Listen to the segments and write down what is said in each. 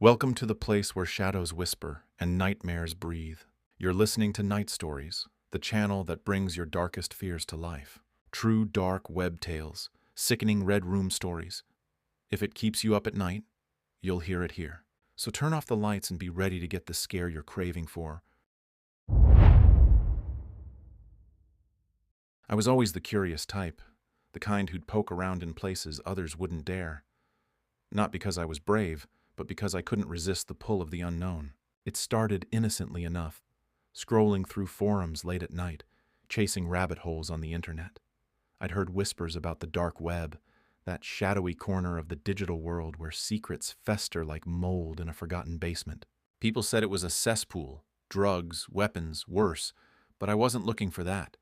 Welcome to the place where shadows whisper and nightmares breathe. You're listening to Night Stories, the channel that brings your darkest fears to life. True dark web tales, sickening red room stories. If it keeps you up at night, you'll hear it here. So turn off the lights and be ready to get the scare you're craving for. I was always the curious type, the kind who'd poke around in places others wouldn't dare. Not because I was brave, but because I couldn't resist the pull of the unknown. It started innocently enough, scrolling through forums late at night, chasing rabbit holes on the internet. I'd heard whispers about the dark web, that shadowy corner of the digital world where secrets fester like mold in a forgotten basement. People said it was a cesspool, drugs, weapons, worse, but I wasn't looking for that.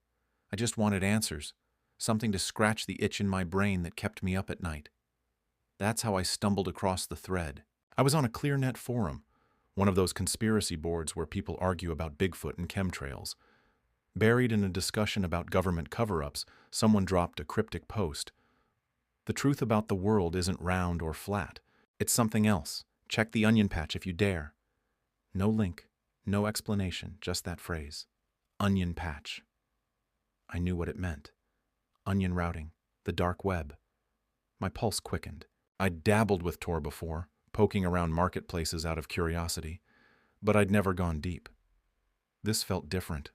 I just wanted answers, something to scratch the itch in my brain that kept me up at night. That's how I stumbled across the thread. I was on a ClearNet forum, one of those conspiracy boards where people argue about Bigfoot and chemtrails. Buried in a discussion about government cover-ups, someone dropped a cryptic post. The truth about the world isn't round or flat. It's something else. Check the onion patch if you dare. No link, no explanation, just that phrase. Onion patch. I knew what it meant. Onion routing, the dark web. My pulse quickened. I'd dabbled with Tor before, poking around marketplaces out of curiosity, but I'd never gone deep. This felt different,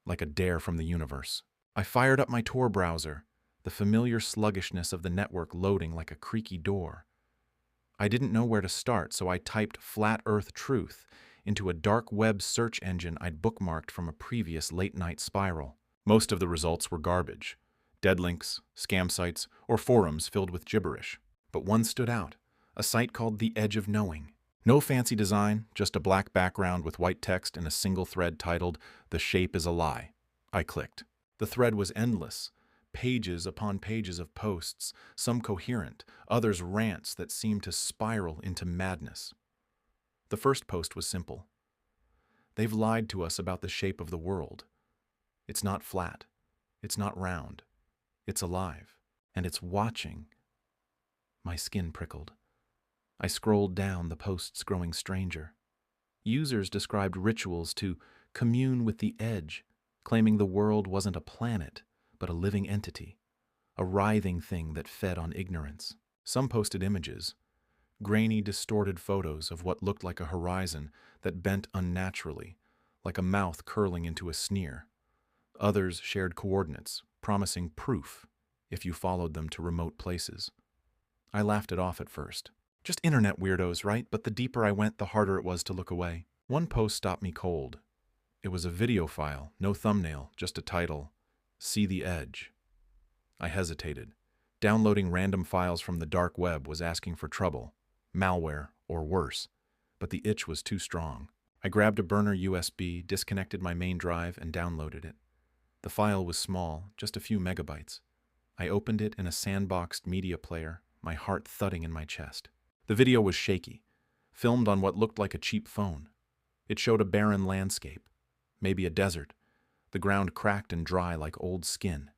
like a dare from the universe. I fired up my Tor browser, the familiar sluggishness of the network loading like a creaky door. I didn't know where to start, so I typed Flat Earth Truth into a dark web search engine I'd bookmarked from a previous late-night spiral. Most of the results were garbage, dead links, scam sites, or forums filled with gibberish. But one stood out. A site called The Edge of Knowing. No fancy design, just a black background with white text and a single thread titled, "The Shape is a Lie." I clicked. The thread was endless. Pages upon pages of posts, some coherent, others rants that seemed to spiral into madness. The first post was simple. They've lied to us about the shape of the world. It's not flat. It's not round. It's alive. And it's watching. My skin prickled. I scrolled down, the posts growing stranger. Users described rituals to commune with the edge, claiming the world wasn't a planet, but a living entity, a writhing thing that fed on ignorance. Some posted images, grainy, distorted photos of what looked like a horizon that bent unnaturally, like a mouth curling into a sneer. Others shared coordinates, promising proof if you followed them to remote places. I laughed it off at first. Just internet weirdos, right? But the deeper I went, the harder it was to look away. One post stopped me cold. It was a video file, no thumbnail, just a title, "See the Edge." I hesitated. Downloading random files from the dark web was asking for trouble, malware, or worse, but the itch was too strong. I grabbed a burner USB, disconnected my main drive, and downloaded it. The file was small, just a few megabytes. I opened it in a sandboxed media player, my heart thudding in my chest. The video was shaky, filmed on what looked like a cheap phone. It showed a barren landscape, maybe a desert, the ground cracked and dry like old skin.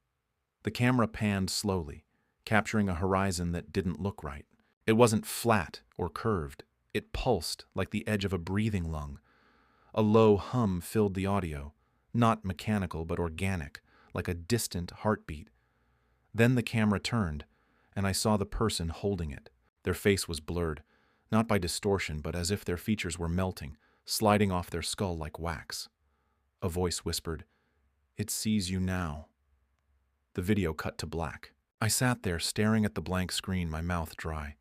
The camera panned slowly, capturing a horizon that didn't look right. It wasn't flat or curved. It pulsed like the edge of a breathing lung. A low hum filled the audio, not mechanical but organic, like a distant heartbeat. Then the camera turned, and I saw the person holding it. Their face was blurred, not by distortion, but as if their features were melting, sliding off their skull like wax. A voice whispered, "It sees you now." The video cut to black. I sat there staring at the blank screen, my mouth dry.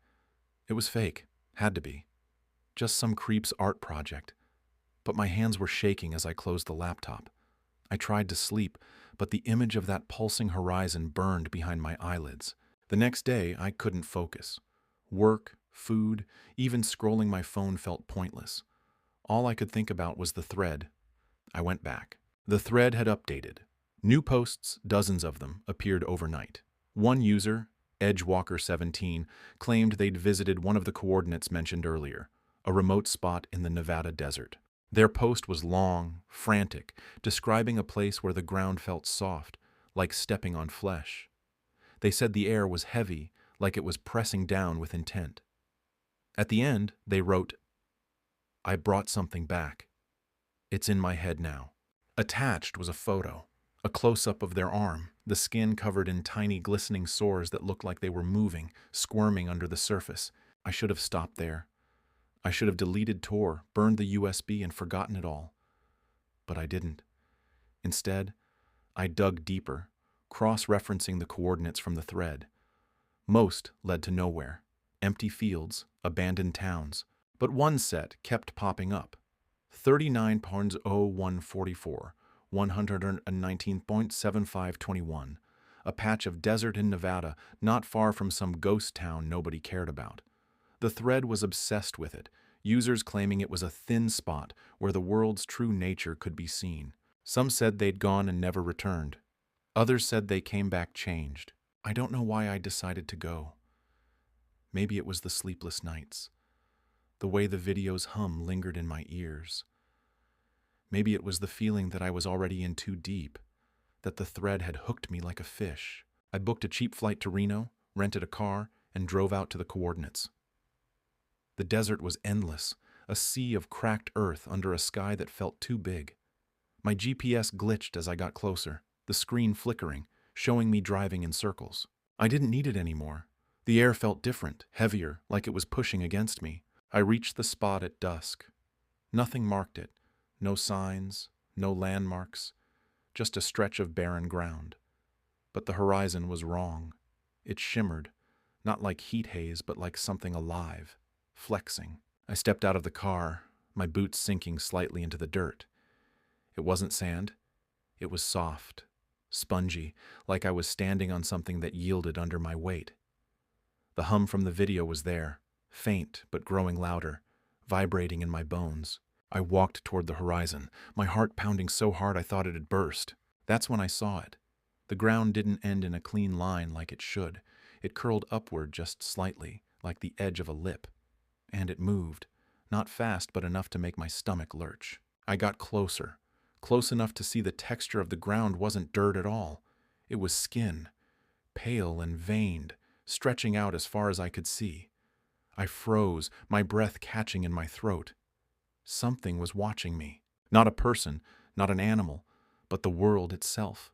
It was fake, had to be. Just some creep's art project. But my hands were shaking as I closed the laptop. I tried to sleep, but the image of that pulsing horizon burned behind my eyelids. The next day, I couldn't focus. Work, food, even scrolling my phone felt pointless. All I could think about was the thread. I went back. The thread had updated. New posts, dozens of them, appeared overnight. One user, Edgewalker17, claimed they'd visited one of the coordinates mentioned earlier, a remote spot in the Nevada desert. Their post was long, frantic, describing a place where the ground felt soft, like stepping on flesh. They said the air was heavy, like it was pressing down with intent. At the end, they wrote, I brought something back. It's in my head now. Attached was a photo, a close-up of their arm, the skin covered in tiny glistening sores that looked like they were moving, squirming under the surface. I should have stopped there. I should have deleted Tor, burned the USB, and forgotten it all. But I didn't. Instead, I dug deeper, cross-referencing the coordinates from the thread. Most led to nowhere. Empty fields, abandoned towns. But one set kept popping up. 39.0144, 119.7521, a patch of desert in Nevada not far from some ghost town nobody cared about. The thread was obsessed with it, users claiming it was a thin spot where the world's true nature could be seen. Some said they'd gone and never returned. Others said they came back changed. I don't know why I decided to go. Maybe it was the sleepless nights. The way the video's hum lingered in my ears. Maybe it was the feeling that I was already in too deep, that the thread had hooked me like a fish. I booked a cheap flight to Reno, rented a car, and drove out to the coordinates. The desert was endless, a sea of cracked earth under a sky that felt too big. My GPS glitched as I got closer, the screen flickering, showing me driving in circles. I didn't need it anymore. The air felt different, heavier, like it was pushing against me. I reached the spot at dusk. Nothing marked it. No signs, no landmarks, just a stretch of barren ground. But the horizon was wrong. It shimmered, not like heat haze, but like something alive, flexing. I stepped out of the car, my boots sinking slightly into the dirt. It wasn't sand. It was soft, spongy, like I was standing on something that yielded under my weight. The hum from the video was there, faint but growing louder, vibrating in my bones. I walked toward the horizon, my heart pounding so hard I thought it had burst. That's when I saw it. The ground didn't end in a clean line like it should. It curled upward just slightly, like the edge of a lip. And it moved, not fast but enough to make my stomach lurch. I got closer, close enough to see the texture of the ground wasn't dirt at all. It was skin, pale and veined, stretching out as far as I could see. I froze, my breath catching in my throat. Something was watching me. Not a person, not an animal, but the world itself.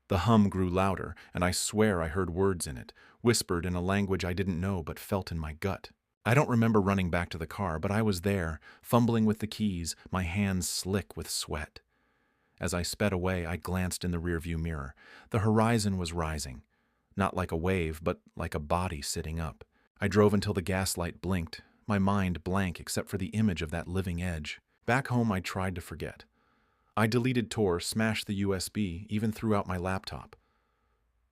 The hum grew louder, and I swear I heard words in it, whispered in a language I didn't know but felt in my gut. I don't remember running back to the car, but I was there, fumbling with the keys, my hands slick with sweat. As I sped away, I glanced in the rearview mirror. The horizon was rising, not like a wave, but like a body sitting up. I drove until the gaslight blinked, my mind blank except for the image of that living edge. Back home, I tried to forget. I deleted Tor, smashed the USB, even threw out my laptop.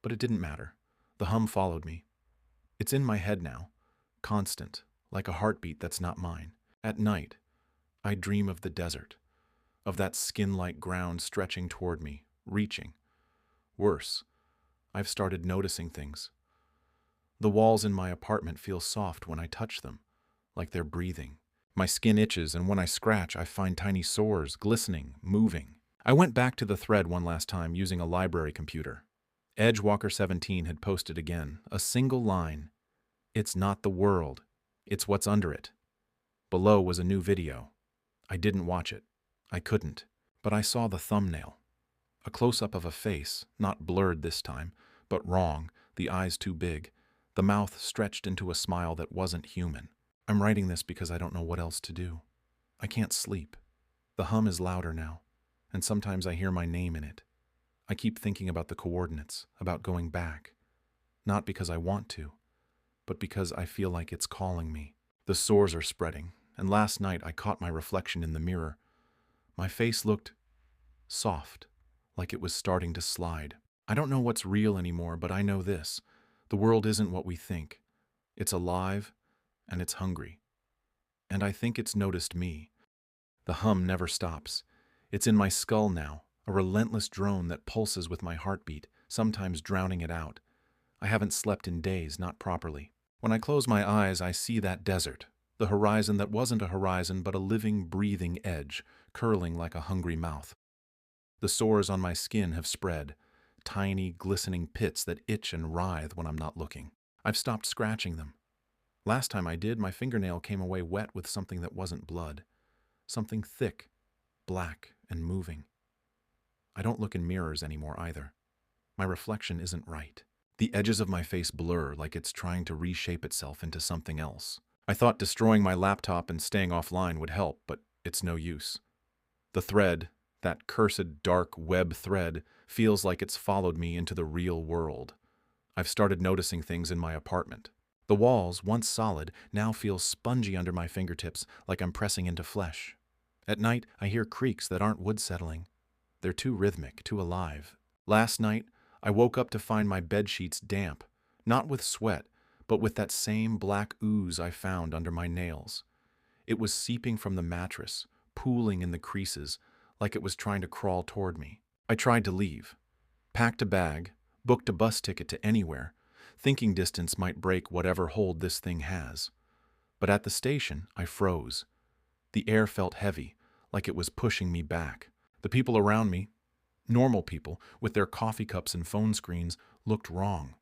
But it didn't matter. The hum followed me. It's in my head now, constant, like a heartbeat that's not mine. At night, I dream of the desert, of that skin-like ground stretching toward me, reaching. Worse, I've started noticing things. The walls in my apartment feel soft when I touch them, like they're breathing. My skin itches, and when I scratch, I find tiny sores, glistening, moving. I went back to the thread one last time using a library computer. Edgewalker17 had posted again, a single line. It's not the world. It's what's under it. Below was a new video. I didn't watch it. I couldn't. But I saw the thumbnail. A close-up of a face, not blurred this time, but wrong, the eyes too big, the mouth stretched into a smile that wasn't human. I'm writing this because I don't know what else to do. I can't sleep. The hum is louder now, and sometimes I hear my name in it. I keep thinking about the coordinates, about going back. Not because I want to, but because I feel like it's calling me. The sores are spreading, and last night I caught my reflection in the mirror. My face looked soft, like it was starting to slide. I don't know what's real anymore, but I know this. The world isn't what we think. It's alive, and it's hungry. And I think it's noticed me. The hum never stops. It's in my skull now, a relentless drone that pulses with my heartbeat, sometimes drowning it out. I haven't slept in days, not properly. When I close my eyes, I see that desert, the horizon that wasn't a horizon but a living, breathing edge, curling like a hungry mouth. The sores on my skin have spread, tiny, glistening pits that itch and writhe when I'm not looking. I've stopped scratching them. Last time I did, my fingernail came away wet with something that wasn't blood. Something thick, black, and moving. I don't look in mirrors anymore either. My reflection isn't right. The edges of my face blur like it's trying to reshape itself into something else. I thought destroying my laptop and staying offline would help, but it's no use. The thread, that cursed dark web thread, feels like it's followed me into the real world. I've started noticing things in my apartment. The walls, once solid, now feel spongy under my fingertips, like I'm pressing into flesh. At night, I hear creaks that aren't wood settling. They're too rhythmic, too alive. Last night, I woke up to find my bedsheets damp, not with sweat, but with that same black ooze I found under my nails. It was seeping from the mattress, pooling in the creases, like it was trying to crawl toward me. I tried to leave. Packed a bag, booked a bus ticket to anywhere, thinking distance might break whatever hold this thing has. But at the station, I froze. The air felt heavy, like it was pushing me back. The people around me, normal people, with their coffee cups and phone screens, looked wrong.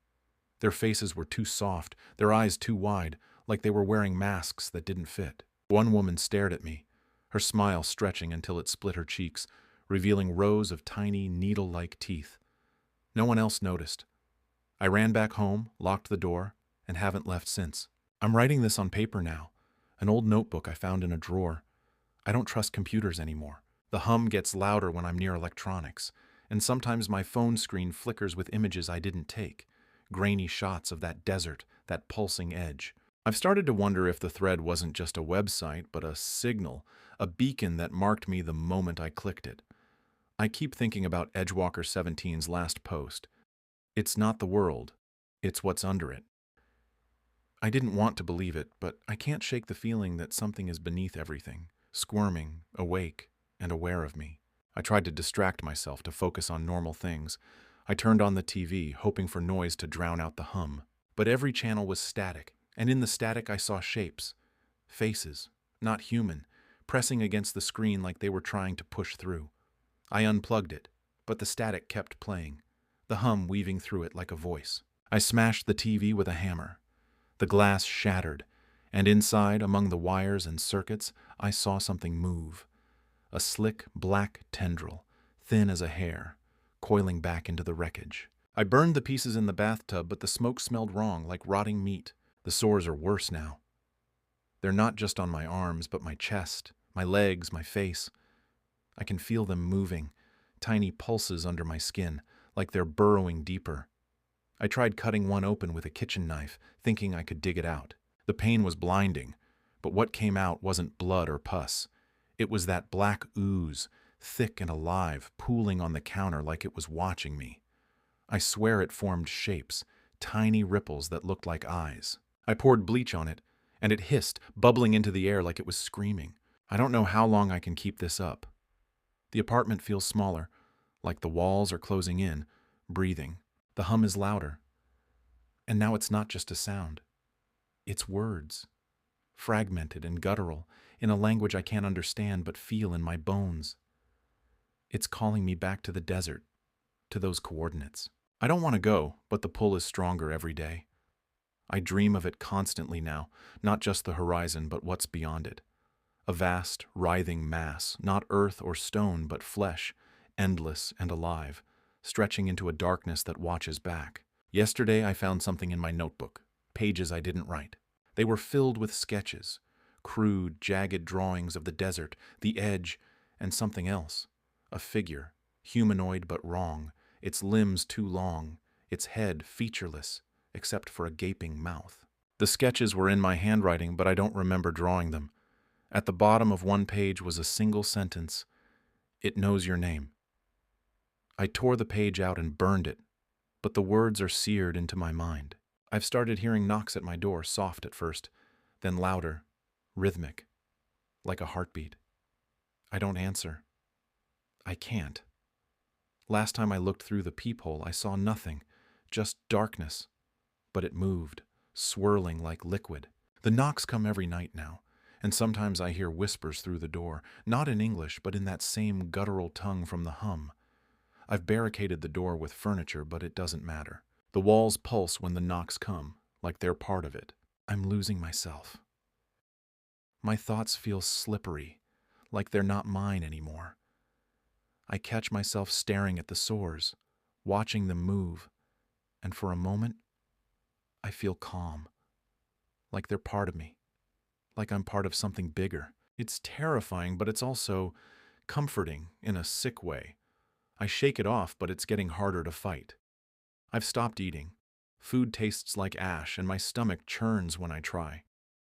Their faces were too soft, their eyes too wide, like they were wearing masks that didn't fit. One woman stared at me, her smile stretching until it split her cheeks, revealing rows of tiny, needle-like teeth. No one else noticed. I ran back home, locked the door, and haven't left since. I'm writing this on paper now, an old notebook I found in a drawer. I don't trust computers anymore. The hum gets louder when I'm near electronics, and sometimes my phone screen flickers with images I didn't take, grainy shots of that desert, that pulsing edge. I've started to wonder if the thread wasn't just a website, but a signal, a beacon that marked me the moment I clicked it. I keep thinking about Edgewalker 17's last post. It's not the world, it's what's under it. I didn't want to believe it, but I can't shake the feeling that something is beneath everything, squirming, awake, and aware of me. I tried to distract myself to focus on normal things. I turned on the TV, hoping for noise to drown out the hum. But every channel was static, and in the static I saw shapes. Faces, not human, pressing against the screen like they were trying to push through. I unplugged it, but the static kept playing, the hum weaving through it like a voice. I smashed the TV with a hammer. The glass shattered, and inside, among the wires and circuits, I saw something move. A slick, black tendril, thin as a hair, coiling back into the wreckage. I burned the pieces in the bathtub, but the smoke smelled wrong, like rotting meat. The sores are worse now. They're not just on my arms, but my chest, my legs, my face. I can feel them moving, tiny pulses under my skin, like they're burrowing deeper. I tried cutting one open with a kitchen knife, thinking I could dig it out. The pain was blinding, but what came out wasn't blood or pus. It was that black ooze, thick and alive, pooling on the counter like it was watching me. I swear it formed shapes, tiny ripples that looked like eyes. I poured bleach on it, and it hissed, bubbling into the air like it was screaming. I don't know how long I can keep this up. The apartment feels smaller, like the walls are closing in, breathing. The hum is louder. And now it's not just a sound. It's words, fragmented and guttural, in a language I can't understand but feel in my bones. It's calling me back to the desert, to those coordinates. I don't want to go, but the pull is stronger every day. I dream of it constantly now, not just the horizon, but what's beyond it. A vast, writhing mass, not earth or stone, but flesh, endless and alive, stretching into a darkness that watches back. Yesterday I found something in my notebook, pages I didn't write. They were filled with sketches, crude, jagged drawings of the desert, the edge, and something else. A figure, humanoid but wrong, its limbs too long, its head featureless, except for a gaping mouth. The sketches were in my handwriting, but I don't remember drawing them. At the bottom of one page was a single sentence, "It knows your name." I tore the page out and burned it, but the words are seared into my mind. I've started hearing knocks at my door, soft at first, then louder, rhythmic, like a heartbeat. I don't answer. I can't. Last time I looked through the peephole, I saw nothing, just darkness. But it moved, swirling like liquid. The knocks come every night now, and sometimes I hear whispers through the door, not in English, but in that same guttural tongue from the hum. I've barricaded the door with furniture, but it doesn't matter. The walls pulse when the knocks come, like they're part of it. I'm losing myself. My thoughts feel slippery, like they're not mine anymore. I catch myself staring at the sores, watching them move, and for a moment, I feel calm, like they're part of me, like I'm part of something bigger. It's terrifying, but it's also comforting in a sick way. I shake it off, but it's getting harder to fight. I've stopped eating. Food tastes like ash, and my stomach churns when I try.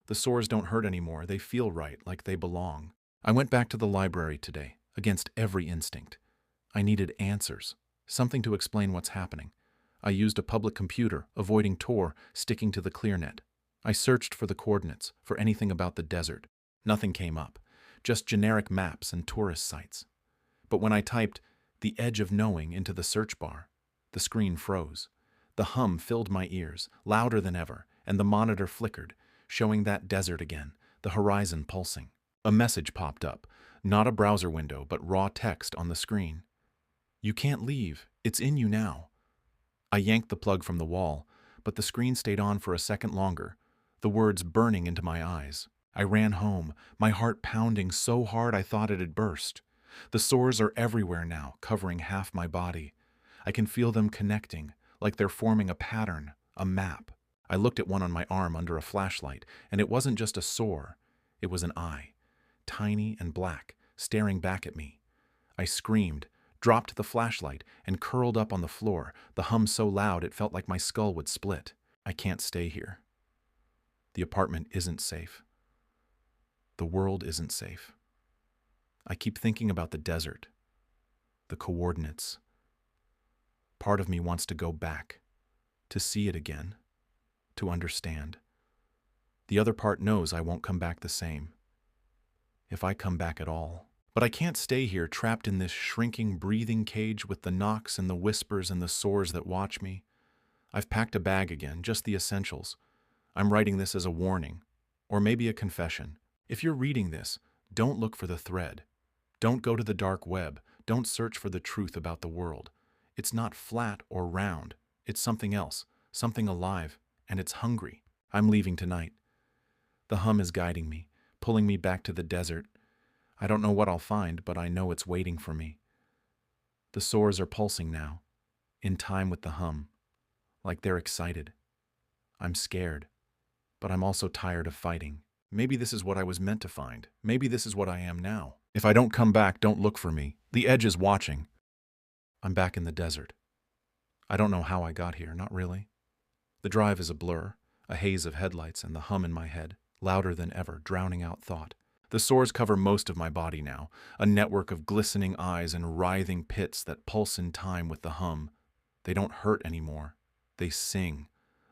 The sores don't hurt anymore. They feel right, like they belong. I went back to the library today, against every instinct. I needed answers, something to explain what's happening. I used a public computer, avoiding Tor, sticking to the ClearNet. I searched for the coordinates, for anything about the desert. Nothing came up, just generic maps and tourist sites. But when I typed "the edge of knowing" into the search bar, the screen froze. The hum filled my ears, louder than ever, and the monitor flickered, showing that desert again, the horizon pulsing. A message popped up, not a browser window, but raw text on the screen. "You can't leave. It's in you now." I yanked the plug from the wall, but the screen stayed on for a second longer, the words burning into my eyes. I ran home, my heart pounding so hard I thought it had burst. The sores are everywhere now, covering half my body. I can feel them connecting, like they're forming a pattern, a map. I looked at one on my arm under a flashlight, and it wasn't just a sore. It was an eye, tiny and black, staring back at me. I screamed, dropped the flashlight, and curled up on the floor, the hum so loud it felt like my skull would split. I can't stay here. The apartment isn't safe. The world isn't safe. I keep thinking about the desert, the coordinates. Part of me wants to go back, to see it again, to understand. The other part knows I won't come back the same, if I come back at all. But I can't stay here trapped in this shrinking breathing cage with the knocks and the whispers and the sores that watch me. I've packed a bag again, just the essentials. I'm writing this as a warning, or maybe a confession. If you're reading this, don't look for the thread. Don't go to the dark web. Don't search for the truth about the world. It's not flat or round. It's something else, something alive, and it's hungry. I'm leaving tonight. The hum is guiding me, pulling me back to the desert. I don't know what I'll find, but I know it's waiting for me. The sores are pulsing now, in time with the hum, like they're excited. I'm scared, but I'm also tired of fighting. Maybe this is what I was meant to find. Maybe this is what I am now. If I don't come back, don't look for me. The edge is watching. I'm back in the desert. I don't know how I got here, not really. The drive is a blur, a haze of headlights and the hum in my head, louder than ever, drowning out thought. The sores cover most of my body now, a network of glistening eyes and writhing pits that pulse in time with the hum. They don't hurt anymore. They sing,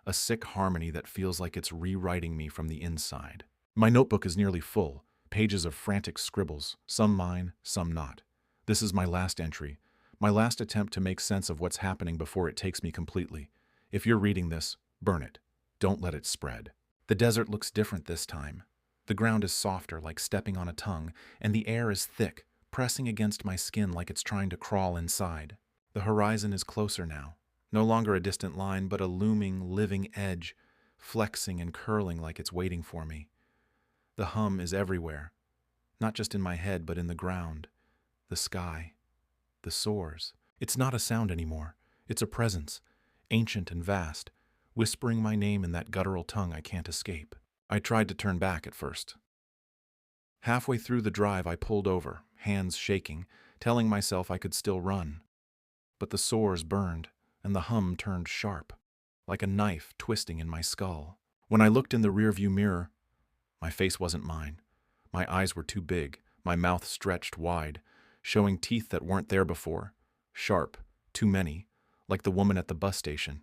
a sick harmony that feels like it's rewriting me from the inside. My notebook is nearly full, pages of frantic scribbles, some mine, some not. This is my last entry, my last attempt to make sense of what's happening before it takes me completely. If you're reading this, burn it. Don't let it spread. The desert looks different this time. The ground is softer, like stepping on a tongue, and the air is thick, pressing against my skin like it's trying to crawl inside. The horizon is closer now, no longer a distant line, but a looming, living edge, flexing and curling like it's waiting for me. The hum is everywhere, not just in my head, but in the ground, the sky, the sores. It's not a sound anymore. It's a presence, ancient and vast, whispering my name in that guttural tongue I can't escape. I tried to turn back at first. Halfway through the drive, I pulled over, hands shaking, telling myself I could still run. But the sores burned, and the hum turned sharp, like a knife twisting in my skull. When I looked in the rearview mirror, my face wasn't mine. My eyes were too big, my mouth stretched wide, showing teeth that weren't there before. Sharp, too many, like the woman at the bus station.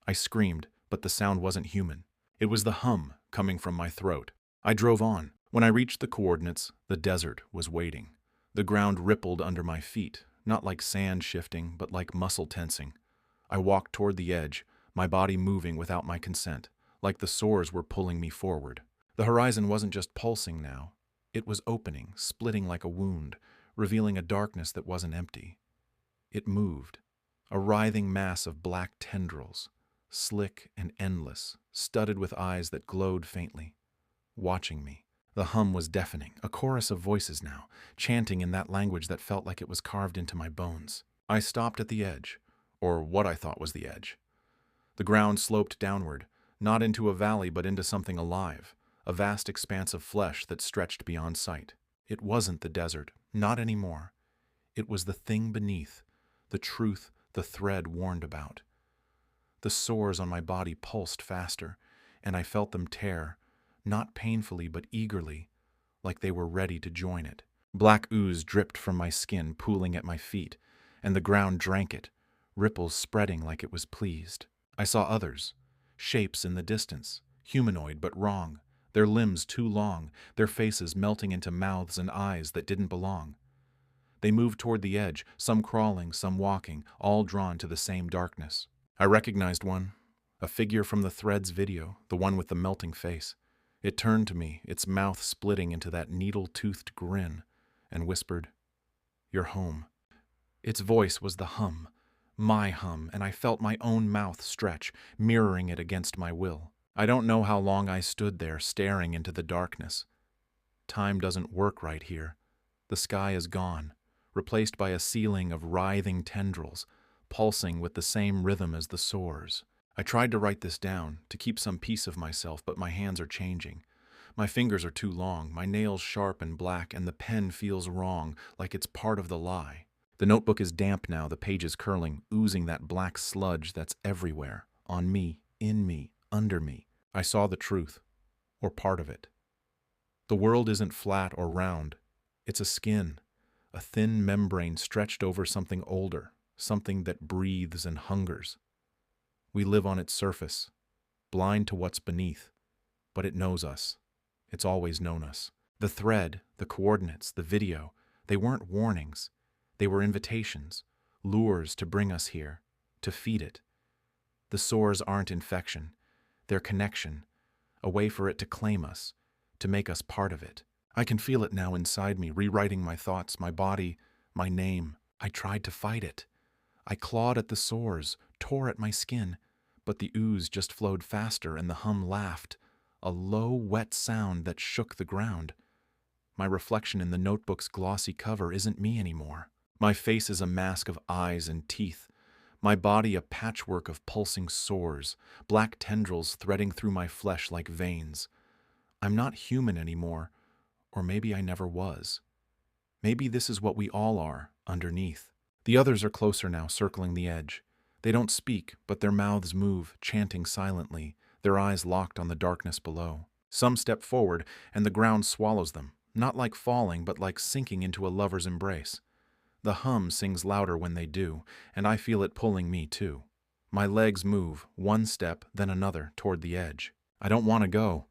I screamed, but the sound wasn't human. It was the hum coming from my throat. I drove on. When I reached the coordinates, the desert was waiting. The ground rippled under my feet, not like sand shifting, but like muscle tensing. I walked toward the edge, my body moving without my consent, like the sores were pulling me forward. The horizon wasn't just pulsing now. It was opening, splitting like a wound, revealing a darkness that wasn't empty. It moved, a writhing mass of black tendrils, slick and endless, studded with eyes that glowed faintly, watching me. The hum was deafening, a chorus of voices now, chanting in that language that felt like it was carved into my bones. I stopped at the edge, or what I thought was the edge. The ground sloped downward, not into a valley but into something alive, a vast expanse of flesh that stretched beyond sight. It wasn't the desert, not anymore. It was the thing beneath, the truth the thread warned about. The sores on my body pulsed faster, and I felt them tear, not painfully but eagerly, like they were ready to join it. Black ooze dripped from my skin, pooling at my feet, and the ground drank it, ripples spreading like it was pleased. I saw others, shapes in the distance, humanoid but wrong, their limbs too long, their faces melting into mouths and eyes that didn't belong. They moved toward the edge, some crawling, some walking, all drawn to the same darkness. I recognized one, a figure from the Threads video, the one with the melting face. It turned to me, its mouth splitting into that needle-toothed grin, and whispered, "You're home." Its voice was the hum, my hum, and I felt my own mouth stretch, mirroring it against my will. I don't know how long I stood there, staring into the darkness. Time doesn't work right here. The sky is gone, replaced by a ceiling of writhing tendrils, pulsing with the same rhythm as the sores. I tried to write this down, to keep some piece of myself, but my hands are changing. My fingers are too long, my nails sharp and black, and the pen feels wrong, like it's part of the lie. The notebook is damp now, the pages curling, oozing that black sludge that's everywhere, on me, in me, under me. I saw the truth, or part of it. The world isn't flat or round. It's a skin, a thin membrane stretched over something older, something that breathes and hungers. We live on its surface, blind to what's beneath, but it knows us. It's always known us. The thread, the coordinates, the video, they weren't warnings. They were invitations, lures to bring us here, to feed it. The sores aren't infection. They're connection, a way for it to claim us, to make us part of it. I can feel it now inside me, rewriting my thoughts, my body, my name. I tried to fight it. I clawed at the sores, tore at my skin, but the ooze just flowed faster and the hum laughed, a low, wet sound that shook the ground. My reflection in the notebook's glossy cover isn't me anymore. My face is a mask of eyes and teeth, my body a patchwork of pulsing sores, black tendrils threading through my flesh like veins. I'm not human anymore, or maybe I never was. Maybe this is what we all are, underneath. The others are closer now, circling the edge. They don't speak, but their mouths move, chanting silently, their eyes locked on the darkness below. Some step forward, and the ground swallows them, not like falling, but like sinking into a lover's embrace. The hum sings louder when they do, and I feel it pulling me too. My legs move, one step, then another, toward the edge. I don't want to go,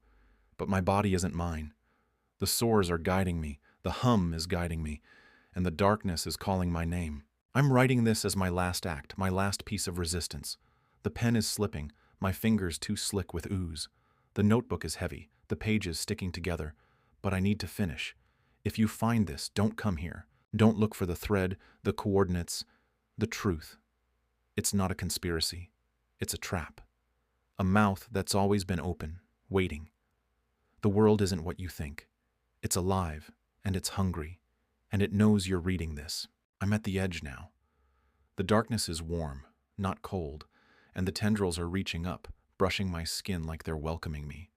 but my body isn't mine. The sores are guiding me, the hum is guiding me, and the darkness is calling my name. I'm writing this as my last act, my last piece of resistance. The pen is slipping, my fingers too slick with ooze. The notebook is heavy, the pages sticking together, but I need to finish. If you find this, don't come here. Don't look for the thread, the coordinates, the truth. It's not a conspiracy. It's a trap. A mouth that's always been open, waiting. The world isn't what you think. It's alive, and it's hungry, and it knows you're reading this. I'm at the edge now. The darkness is warm, not cold, and the tendrils are reaching up, brushing my skin like they're welcoming me.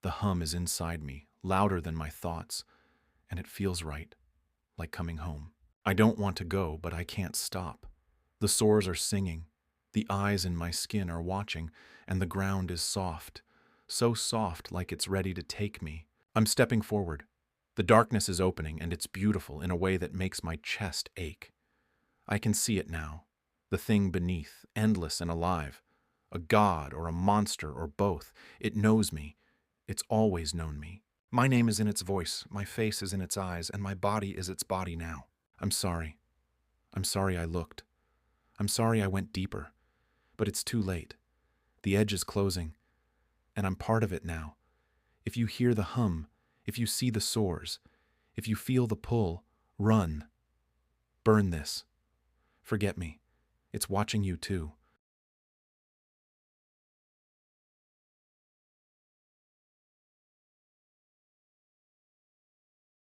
The hum is inside me, louder than my thoughts, and it feels right, like coming home. I don't want to go, but I can't stop. The sores are singing, the eyes in my skin are watching, and the ground is soft, so soft like it's ready to take me. I'm stepping forward. The darkness is opening, and it's beautiful in a way that makes my chest ache. I can see it now, the thing beneath, endless and alive. A god or a monster or both. It knows me. It's always known me. My name is in its voice, my face is in its eyes, and my body is its body now. I'm sorry. I'm sorry I looked. I'm sorry I went deeper. But it's too late. The edge is closing, and I'm part of it now. If you hear the hum, if you see the sores, if you feel the pull, run. Burn this. Forget me. It's watching you too.